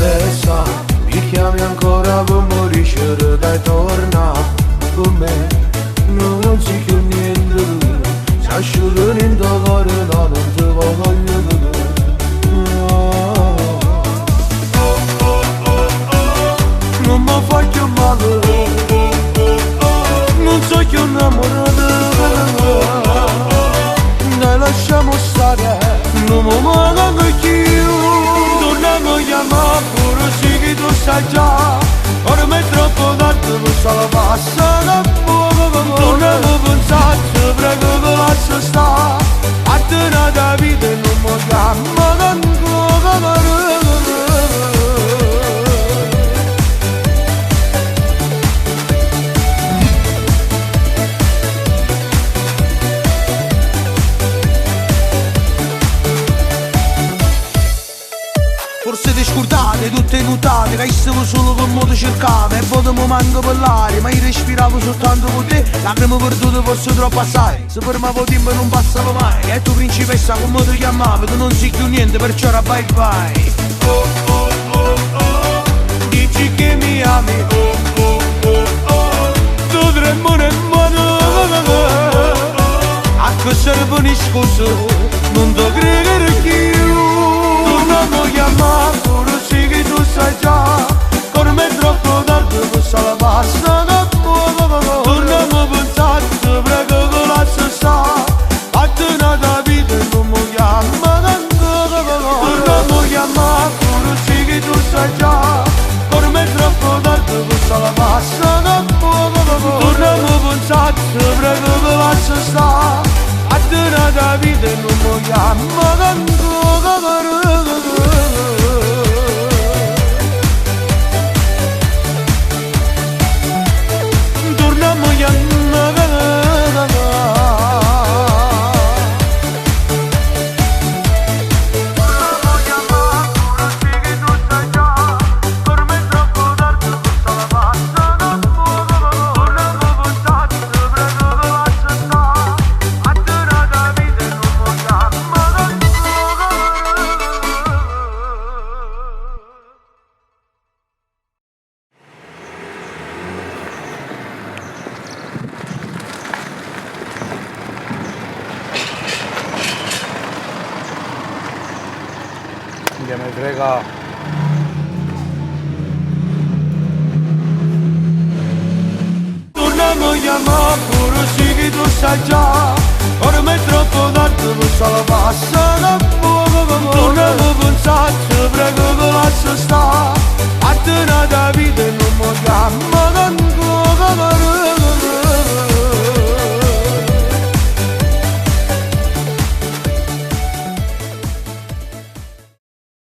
stessa, mi chiami ancora per morire, dai torna con me, non si più niente, si asciuga niente cuore, no, non ti voglio non mi faccio male, non so che innamorato, dai lasciamo stare, non mi manca più, torniamo a chiamare pure sì che tu sai già, ormai è troppo tardi per solo passare poco, torniamo a pensare, ti prego che lascia stare, a te nata vita e non mi chiama ancora. Forse ti scordate, tutte nutate, che stavo solo con modo cercare, e poi mi manco per l'aria, ma io respiravo soltanto con te, lacrime perdute forse troppo assai, se fermavo tempo non passava mai, e tu principessa come ti chiamavi, tu non sei più niente, perciò ora bye bye. Oh oh oh oh, dici che mi ami, oh oh oh oh, tu tremore in mano, a che servono scuse, non ti credere più. Torniamo a chiamare, pure sì che tu sai già, ormai è troppo tardi per solo passare poco, torniamo a pensare, ti prego che lascia stare, a te nata vita e non mi chiama ancora, torniamo a chiamare, pure sì che tu sai già, ormai è troppo tardi per solo passare poco, torniamo a pensare, ti prego che lascia stare, a te nata vita e non mi chiama ancora. Che mi frega. Torniamo a chiamare, pure sì che tu sai già, ormai è troppo tardi per solo passare.